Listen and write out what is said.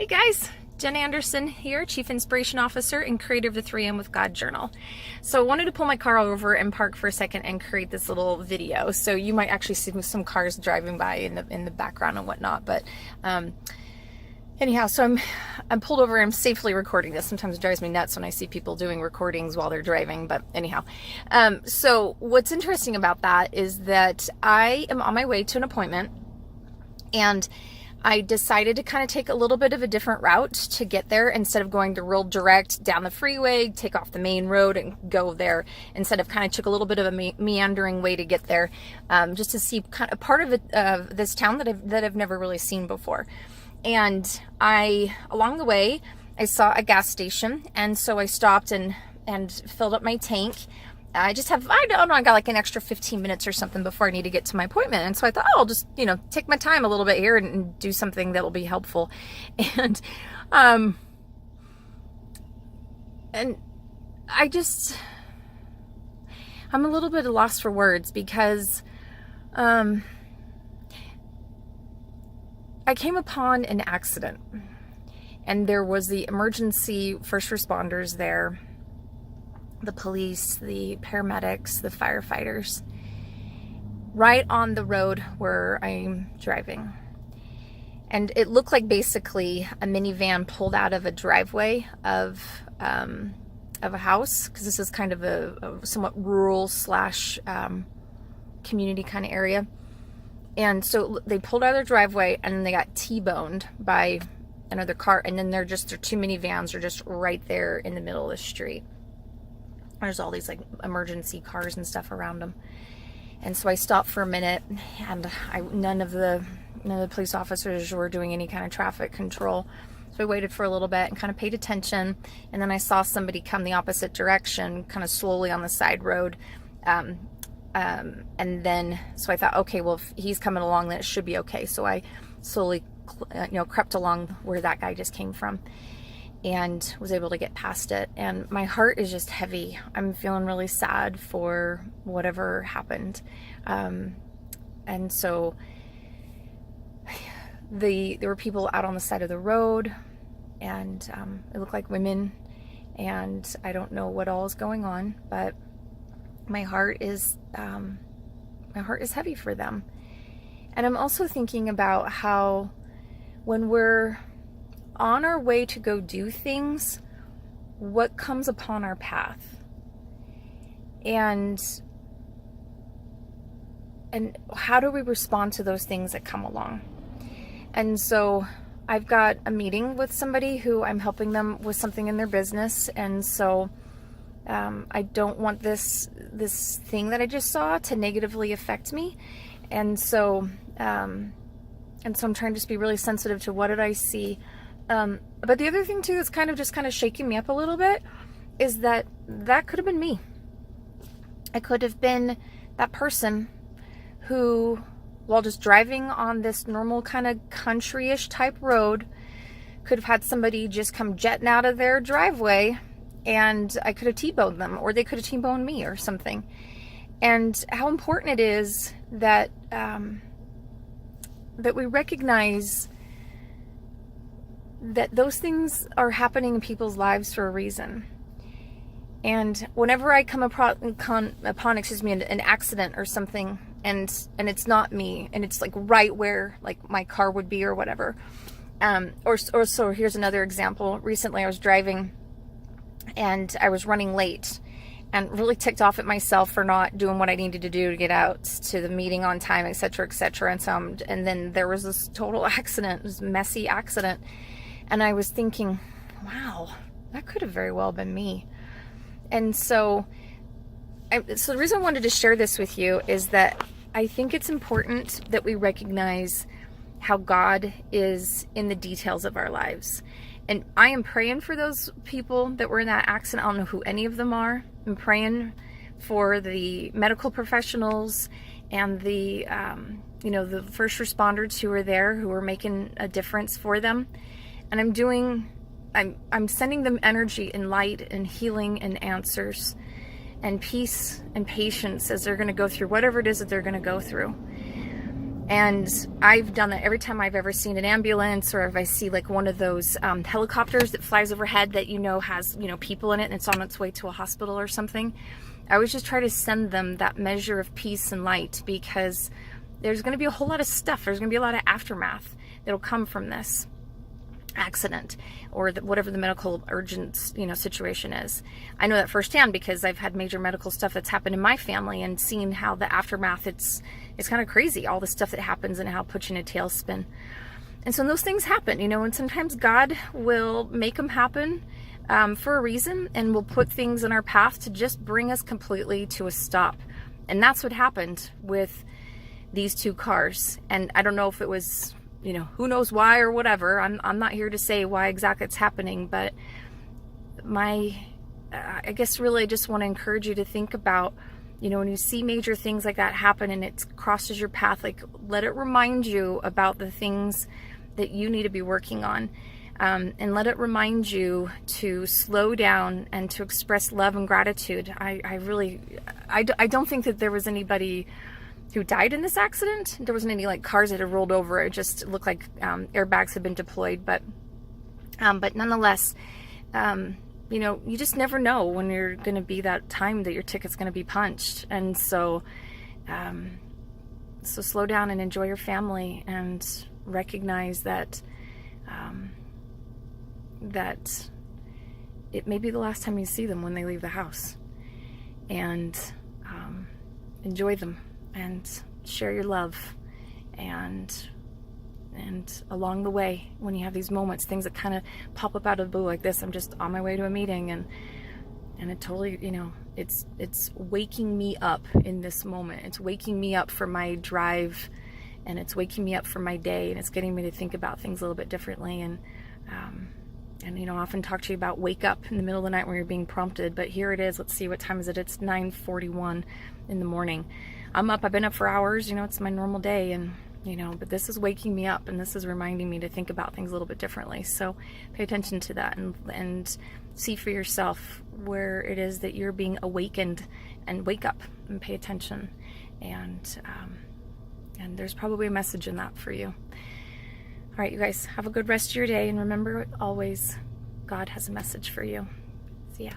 Hey guys, Jen Anderson here, Chief Inspiration Officer and creator of the 3am with God Journal. So I wanted to pull my car over and park for a second and create this little video. So you might actually see some cars driving by in the background and whatnot. But anyhow, so I'm pulled over and I'm safely recording this. Sometimes it drives me nuts when I see people doing recordings while they're driving. But anyhow, so what's interesting about that is that I am on my way to an appointment, and I decided to kind of take a little bit of a different route to get there. Instead of going the real direct down the freeway, take off the main road and go there. Instead of kind of took a little bit of a meandering way to get there, just to see kind of part of it, this town that I've never really seen before. And along the way, I saw a gas station, and so I stopped and filled up my tank. I don't know, I got like an extra 15 minutes or something before I need to get to my appointment. And so I thought, I'll just, take my time a little bit here and do something that'll be helpful. And I'm a little bit lost for words because, I came upon an accident, and there was the emergency first responders there, the police, the paramedics, the firefighters, right on the road where I'm driving. And it looked like basically a minivan pulled out of a driveway of a house, because this is kind of a somewhat rural / community kind of area. And so they pulled out of their driveway, and then they got T-boned by another car, and then their two minivans are just right there in the middle of the street. There's all these like emergency cars and stuff around them. And so I stopped for a minute, and none of the police officers were doing any kind of traffic control. So I waited for a little bit and kind of paid attention. And then I saw somebody come the opposite direction, kind of slowly on the side road. And then, so I thought, okay, well, if he's coming along, then it should be okay. So I slowly, crept along where that guy just came from, and was able to get past it. And my heart is just heavy. I'm feeling really sad for whatever happened. And so there were people out on the side of the road, and it looked like women, and I don't know what all is going on, but my heart is heavy for them. And I'm also thinking about how when we're on our way to go do things, what comes upon our path, and how do we respond to those things that come along. And so I've got a meeting with somebody who I'm helping them with something in their business, and so I don't want this thing that I just saw to negatively affect me. And so I'm trying to just be really sensitive to what did I see. But the other thing too that's kind of shaking me up a little bit is that could have been me. I could have been that person who, while just driving on this normal kind of country-ish type road, could have had somebody just come jetting out of their driveway, and I could have T-boned them, or they could have T-boned me or something. And how important it is that that we recognize that those things are happening in people's lives for a reason. And whenever I come upon an accident or something, and it's not me, and it's like right where like my car would be or whatever, or so here's another example. Recently I was driving, and I was running late, and really ticked off at myself for not doing what I needed to do to get out to the meeting on time, etc., etc. And then there was this total accident, this messy accident. And I was thinking, wow, that could have very well been me. And so the reason I wanted to share this with you is that I think it's important that we recognize how God is in the details of our lives. And I am praying for those people that were in that accident. I don't know who any of them are. I'm praying for the medical professionals and the first responders who were there, who were making a difference for them. And I'm sending them energy and light and healing and answers and peace and patience as they're going to go through whatever it is that they're going to go through. And I've done that every time I've ever seen an ambulance, or if I see like one of those helicopters that flies overhead that has people in it and it's on its way to a hospital or something. I always just try to send them that measure of peace and light, because there's going to be a whole lot of stuff. There's going to be a lot of aftermath that'll come from this accident, or whatever the medical urgent situation is. I know that firsthand because I've had major medical stuff that's happened in my family, and seen how the aftermath, it's kind of crazy, all the stuff that happens and how it puts you in a tailspin. And so those things happen, and sometimes God will make them happen for a reason, and will put things in our path to just bring us completely to a stop. And that's what happened with these two cars. And I don't know if it was, who knows why or whatever. I'm not here to say why exactly it's happening, but I guess really I just want to encourage you to think about, when you see major things like that happen and it crosses your path, like, let it remind you about the things that you need to be working on. And let it remind you to slow down and to express love and gratitude. I don't think that there was anybody who died in this accident. There wasn't any like cars that had rolled over. It just looked like airbags had been deployed. But nonetheless, you just never know when you're going to be that time that your ticket's going to be punched. And so slow down and enjoy your family, and recognize that that it may be the last time you see them when they leave the house, and enjoy them and share your love, and along the way, when you have these moments, things that kind of pop up out of the blue like this. I'm just on my way to a meeting, and it totally, it's waking me up in this moment. It's waking me up for my drive, and it's waking me up for my day, and it's getting me to think about things a little bit differently. And I often talk to you about wake up in the middle of the night when you're being prompted, but here it is. Let's see, what time is it? It's 9:41 in the morning. I'm up. I've been up for hours. It's my normal day, and but this is waking me up, and this is reminding me to think about things a little bit differently. So pay attention to that, and see for yourself where it is that you're being awakened, and wake up and pay attention. And there's probably a message in that for you. All right, you guys, have a good rest of your day, and remember always, God has a message for you. See ya.